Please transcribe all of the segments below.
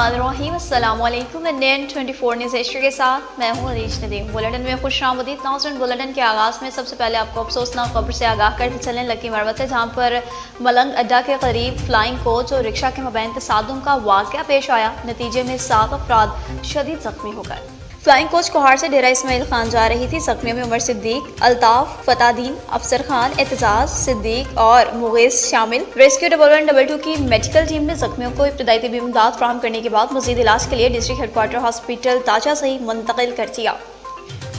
बिस्मिल्लाहिर्रहमानिर्रहीम। अस्सलामु अलैकुम। इंडियन 24 न्यूज़ एशिया के साथ मैं हूँ अरीश नदीम। बुलेटिन में खुशामदीद नाज़रीन। बुलेटिन के आगाज़ में सबसे पहले आपको अफसोसनाक खबर से आगाह करते चलें लकी मरवत है, जहाँ पर मलंग अड्डा के करीब फ्लाइंग कोच और रिक्शा के मबैन तसादुम का वाक़या पेश आया। नतीजे में 7 अफराद शदीद ज़ख्मी हो गए। फ्लाइंग कोच कोहार से डेरा इस्माइल खान जा रही थी। जख्मियों में उमर सिद्दीक, अल्ताफ, फतादीन, अफसर खान, एतजाज, सिद्दीक और मुगेस शामिल। रेस्क्यू 1122 की मेडिकल टीम ने जख्मियों को इब्तदाई तबीबी इमदाद फराहम करने के बाद मजीद इलाज के लिए डिस्ट्रिक्ट हेडक्वार्टर हॉस्पिटल ताजा से ही मुंतकिल कर दिया।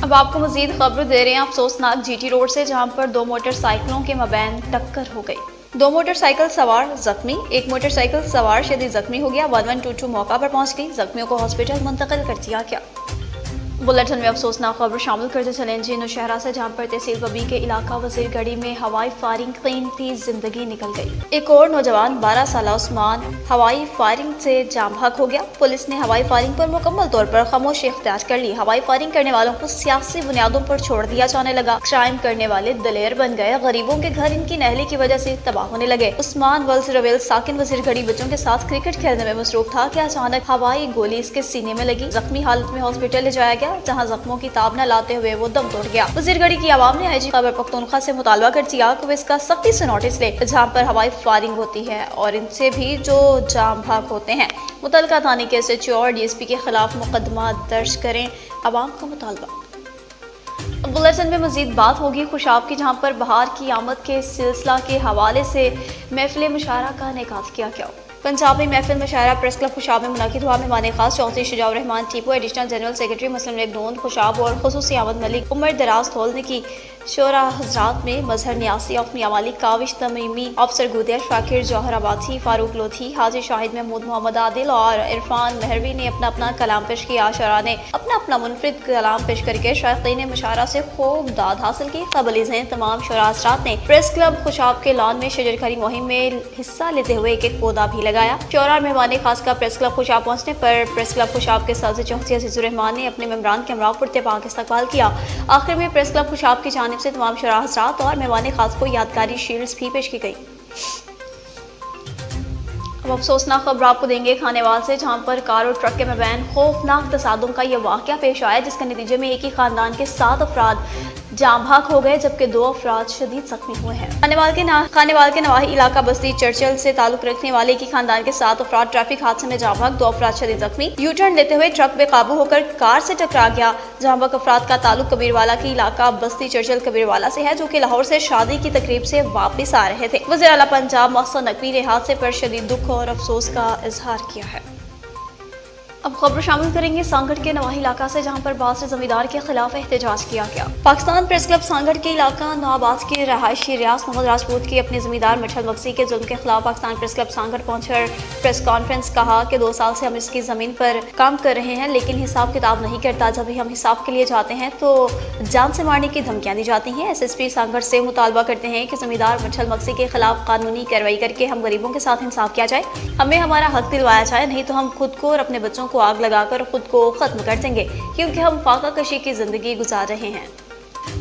अब आपको मजीद खबर दे रहे हैं अफसोसनाक GT रोड से, जहाँ पर 2 मोटरसाइकिलों के मबैन टक्कर हो गई। 2 मोटरसाइकिल सवार जख्मी, एक मोटरसाइकिल सवार शदीद जख्मी हो गया। 1122 मौका पर पहुंच गई, जख्मियों को हॉस्पिटल मुंतकिल कर दिया गया। बुलेटिन में अफसोसनाक खबर शामिल करते चलें जी नौशहरा से, जहाँ पर तहसील बबी के इलाका वजीरगढ़ी में हवाई फायरिंग कीमती जिंदगी निकल गई। एक और नौजवान 12 साला उस्मान हवाई फायरिंग से जाम भाग हो गया। पुलिस ने हवाई फायरिंग पर मुकम्मल तौर पर खामोशी इख्तियार कर ली। हवाई फायरिंग करने वालों को सियासी बुनियादों पर छोड़ दिया जाने लगा। क्राइम करने वाले दलेर बन गए। गरीबों के घर इनकी नहली की वजह से तबाह होने लगे। उस्मान वल्स रवेल साकिन वजीरगढ़ी बच्चों के साथ क्रिकेट खेलने में मसरूफ था कि अचानक हवाई गोली इसके सीने में लगी। जख्मी हालत में हॉस्पिटल ले जाया गया, जहां जख्मों की ताब न लाते हुए वो दम तोड़ गया। वजीरगढ़ी की आवाम ने IG खैबर पख्तूनख्वा से मुतालबा कर दिया कि वो इसका सख्ती से नोटिस ले, जहाँ पर हवाई फायरिंग होती है और इनसे भी जो जाम भाग होते हैं मुतलका थाने के SHO और DSP के खिलाफ मुकदमा दर्ज करें, आवाम का मुतालबा। बुलेटिन में मजीद बात होगी खुशाब की, जहाँ पर बहार की आमद के सिलसिला के हवाले से महफिल मुशायरा का इनेकाद किया गया। पंजाब में महफिल मुशायरा प्रेस क्लब खुशाब में मुनाकिद हुआ। मेहमान खास Chaudhry Shujaur Rehman Tipu, additional general secretary Muslim League Noon Khushab और खुसूसी आमद मलिक, उमर दराज थोलने की शोरा हजरात में मजहर न्यासी ऑफ मियां मालिक, काविश तमीमी, अफसर गुदिया, शाकिर जौहर आबादी, फारूक लोधी, हाजी शाहिद महमूद, मोहम्मद आदिल और इरफान महरवी ने अपना अपना कलाम पेश किया। शरा ने अपना अपना मुनफरिद कलाम पेश करके शायकीन मुशायरा से खूब दाद हासिल की। कबलीज़ हैं तमाम शोरा हजरात ने प्रेस क्लब खुशाब के लॉन में शजरकारी मुहिम में हिस्सा लेते हुए एक एक पौधा भी लगाया। शोरा मेहमान खास का प्रेस क्लब खुशाब पहुंचने पर प्रेस क्लब खुशाब के सदर चौधरी अजीजुर रहमान ने अपने मेम्बरान के हमरा पुरते पाक इस्तकबाल किया। आखिर में प्रेस क्लब खुशाब की जानिब से तमाम शोरा हजरात और मेहमान खास को यादगारी शील्ड्स भी पेश की गई। अब अफसोसनाक खबर आपको देंगे खानेवाल से, जहां पर कार और ट्रक के मबैन खौफनाक तसादुम का यह वाक़या पेश आया, जिसके नतीजे में एक ही खानदान के 7 अफराद जाम भाग हो गए, जबकि 2 अफराद शदीद जख्मी हुए हैं। खानेवाल के नवाही इलाका बस्ती चर्चल से ताल्लुक रखने वाले की खानदान के 7 अफराद ट्रैफिक हादसे में जाम भाग, 2 अफराद शदीद जख्मी। यू टर्न लेते हुए ट्रक बेकाबू होकर कार से टकरा गया। जाम भाग अफराद का ताल्लुक कबीरवाला के इलाका बस्ती चर्चल कबीरवाला से है, जो कि लाहौर से शादी की तकरीब से वापस आ रहे थे। वज़ीर आला पंजाब मोहसिन नकवी ने हादसे पर शदीद दुख और अफसोस का इजहार किया है। अब खबर शामिल करेंगे सांगड़ के नवाही इलाका से, जहां पर बास जमींदार के खिलाफ एहतजाज किया गया। पाकिस्तान प्रेस क्लब सांगड़ के इलाका नवाबाद के रहायशी रियाज मोहम्मद राजपूत की अपने जमींदार मिठल मक्सी के जुल्म के खिलाफ पाकिस्तान प्रेस क्लब सांगड़ पहुंचकर प्रेस कॉन्फ्रेंस कहा कि 2 साल से हम इसकी जमीन पर काम कर रहे हैं, लेकिन हिसाब किताब नहीं करता। जब भी हम हिसाब के लिए जाते हैं तो जान से मारने की धमकियां दी जाती हैं। SSP सांगड़ से मुतालबा करते हैं कि जमींदार मिठल मक्सी के खिलाफ कानूनी कार्रवाई करके हम गरीबों के साथ इंसाफ किया जाए, हमें हमारा हक दिलवाया जाए, नहीं तो हम खुद को और अपने बच्चों को आग लगाकर खुद को खत्म कर देंगे, क्योंकि हम फाका कशी की जिंदगी गुजार रहे हैं।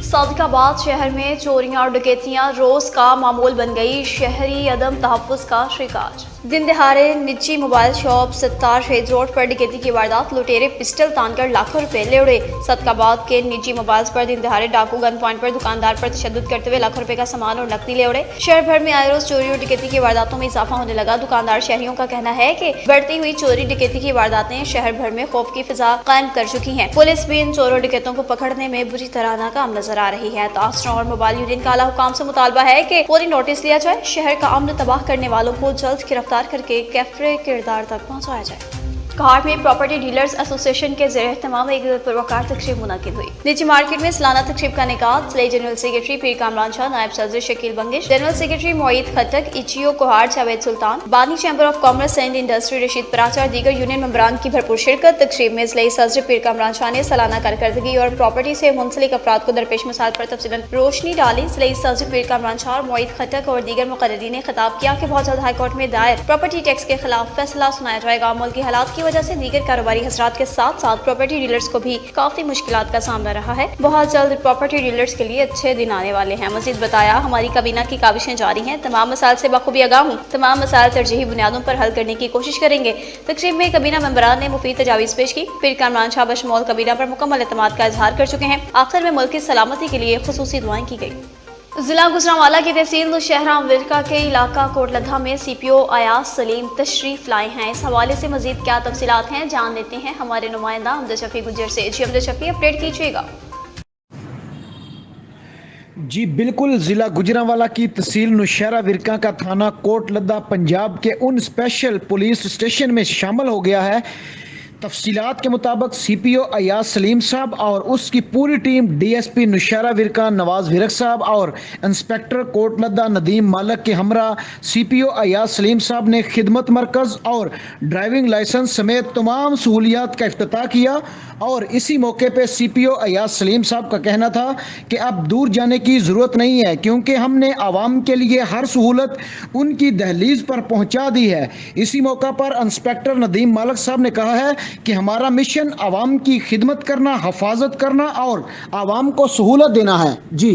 सादिकाबाद शहर में चोरियां और डकैतियां रोज का मामूल बन गई। शहरी अदम तहफ़्फ़ुज़ का शिकार। दिन दहाड़े निजी मोबाइल शॉप सत्तार शहीद रोड पर डकैती की वारदात। लुटेरे पिस्टल तानकर लाखों रुपए ले उड़े। सादिकाबाद के निजी मोबाइल्स पर दिन दहाड़े डाकू गन पॉइंट पर दुकानदार पर तशद्दुद करते हुए लाखों रुपए का सामान और नकदी ले उड़े। शहर भर में आए रोज चोरी और डकैती की वारदातों में इजाफा होने लगा। दुकानदार शहरियों का कहना है कि बढ़ती हुई चोरी डकैती की वारदातें शहर भर में खौफ की फिजा कायम कर चुकी हैं। पुलिस भी इन चोरों डकैतों को पकड़ने में बुरी तरह नाकाम नजर आ रही है। तासरा और मोबाइल यूनियन का आला हुकाम से मुतालबा है कि फौरी नोटिस लिया जाए, शहर का अमन तबाह करने वालों को जल्द गिरफ्तार करके कैफरे किरदार तक पहुंचाया जाए। कहार में प्रॉपर्टी डीलर्स एसोसिएशन के ज़रिए एहतमाम एक पुरवकार तकरीब मुनाकिद हुई। निजी मार्केट में सालाना तकरीब का इनेकाद। ज़िले जनरल सेक्रेटरी पीर कामरान शाह, नायब सदर शकील बंगिश, जनरल सेक्रेटरी मोईद खटक, EGO कोहार जावेद सुल्तान, बानी chamber of commerce and industry Rashid Paracha और दीगर यूनियन मेंबरान की भरपूर शिरकत। तकरीब में ज़िले सदर पीर कामरान शाह ने सालाना कारकर्दगी और प्रॉपर्टी से मुंसलिक अफराद को दरपेश मसाइल पर तफसीलन रोशनी डाली। ज़िले सदर पीर कामरान शाह और मोईद खटक और दीगर मुकर्ररीन ने खिताब किया कि बहुत जल्द हाई कोर्ट में दायर प्रॉपर्टी टैक्स के खिलाफ फैसला सुनाया जाएगा। मुल्क की हालात की वजह से दीगर कारोबारी हजरात के साथ साथ प्रॉपर्टी डीलर्स को भी काफी मुश्किलात का सामना रहा है। बहुत जल्द प्रॉपर्टी डीलर्स के लिए अच्छे दिन आने वाले हैं। मजीद बताया, हमारी काबीना की काविशें जारी हैं, तमाम मसाइल से बखूबी आगाह हूँ, तमाम मसाइल तरजीही बुनियादों पर हल करने की कोशिश करेंगे। तकरीब में काबीना मेंबरान ने मुफीद तजावीज़ पेश की। पीर कामरान शाह बशमूल काबीना पर मुकम्मल एतमाद का इजहार कर चुके हैं। आखिर में मुल्क की सलामती के लिए खुसूसी दुआएं की गई। जिला गुजरांवाला की तहसील नौशहरा अमरीका के इलाका कोटलद्दा में CPO अयाज सलीम तशरीफ लाए हैं। इस हवाले से मजीद क्या तफसीलात हैं, जान लेते हैं हमारे नुमाइंदा अमजद शफी गुज्जर से। जी अमजद शफी, अपडेट कीजिएगा। जी बिल्कुल, ज़िला गुजरांवाला की तहसील नौशहरा विरका का थाना कोटलद्दा पंजाब के उन स्पेशल पुलिस स्टेशन में शामिल हो गया है। तफसीलात के मुताबिक CPO अयाज सलीम साहब और उसकी पूरी टीम DSP नौशहरा विरका नवाज विरक साहब और इंस्पेक्टर कोटलद्दा नदीम मालिक के हमरा CPO अयाज सलीम साहब ने खिदमत मरकज़ और ड्राइविंग लाइसेंस समेत तमाम सहूलियात का इफ्तिताह किया। और इसी मौके पे CPO अयाज सलीम साहब का कहना था कि अब दूर जाने की ज़रूरत नहीं है, क्योंकि हमने आवाम के लिए हर सहूलत उनकी दहलीज पर पहुंचा दी है। इसी मौका पर इंस्पेक्टर नदीम मालिक साहब ने कहा है कि हमारा मिशन आवाम की खिदमत करना, हिफाजत करना और आवाम को सहूलत देना है। जी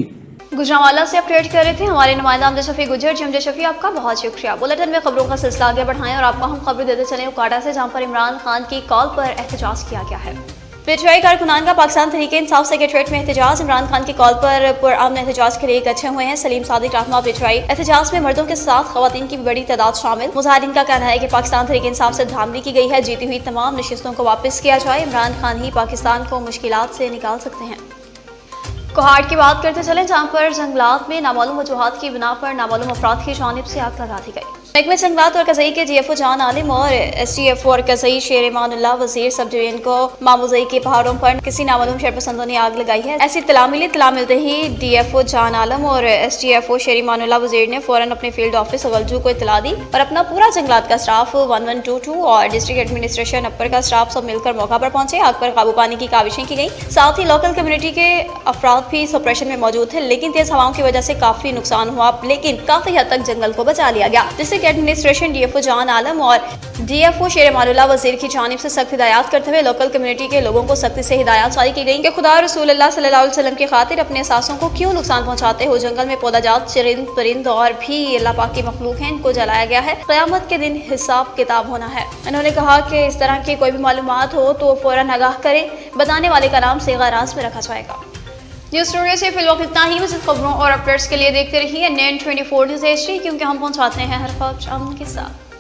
गुजरांवाला से अपडेट कर रहे थे हमारे नुमाइंदा अमजद शफी गुज्जर। जी अमजद शफी, आपका बहुत शुक्रिया। बुलेटिन में खबरों का सिलसिला आगे बढ़ाएं और आपको हम खबर देते चले उकाड़ा से, जहां पर इमरान खान की कॉल पर एहतजाज किया गया है। पीटीआई कारकुनान का पाकिस्तान तहरीक इंसाफ सेक्रेटरीट में एहतजाज। इमरान खान की कॉल पर पुरअमन एहतजाज के लिए इकट्ठे हुए हैं सलीम सादिक रहनुमा पीटीआई। एहतजाज में मर्दों के साथ खवातीन की भी बड़ी तादाद शामिल। मुजाहिरीन का कहना है कि पाकिस्तान तहरीक इंसाफ से धांधली की गई है, जीती हुई तमाम नशिस्तों को वापस किया जाए। इमरान खान ही पाकिस्तान को मुश्किलात से निकाल सकते हैं। कोहाट की बात करते चलें, जहाँ पर जंगलात में नामालूम वजूहात की बिना पर नामालूम अफराद की जानिब से आग लगा दी गई। महकमे जंगलात और कज़ई के GFO जान आलिम और STFO और कज़ई शेर ईमानुल्लाह वज़ीर सब डिवीजन को मामूज़ई के पहाड़ों पर किसी नामालूम शरपसंदों ने आग लगाई है। ऐसी इत्तला मिलते ही DFO जान आलम और STFO शेर ईमानुल्लाह वज़ीर ने फौरन अपने फील्ड ऑफिस गलजू को इत्तला दी और अपना पूरा जंगलात का स्टाफ 1122 और डिस्ट्रिक्ट एडमिनिस्ट्रेशन अपर का स्टाफ सब मिलकर मौका पर पहुंचे। आग पर काबू पाने की काविशें की गई। साथ ही लोकल कम्युनिटी के अफराद भी इस ऑपरेशन में मौजूद थे, लेकिन तेज हवाओं की वजह से काफी नुकसान हुआ, लेकिन काफी हद तक जंगल को बचा लिया गया। डिस्ट्रिक्ट एडमिनिस्ट्रेशन DFO जान आलम और DFO शेर ईमानुल्लाह वज़ीर की जानिब से सख्त हिदायत करते हुए लोकल कम्युनिटी के लोगों को सख्ती से हिदायत जारी की गई कि खुदा रसूलुल्लाह सल्लल्लाहु अलैहि वसल्लम की खातिर अपने एहसासों को क्यों नुकसान पहुंचाते हो। जंगल में पौधाजात, चरिंद परिंद और भी अल्लाह पाक की मखलूक हैं, इनको जलाया गया है। क़यामत के दिन हिसाब किताब होना है। उन्होंने कहा कि इस तरह की कोई भी मालूमात हो तो फौरन आगाह करें, बताने वाले का नाम सेगाराज में रखा जाएगा। न्यूज़ स्टूडियो से फिलहाल इतना ही। मज़ीद खबरों और अपडेट्स के लिए देखते रहिए NN24 न्यूज़ HD, क्योंकि हम पहुंचाते हैं हर खबर अमन के साथ।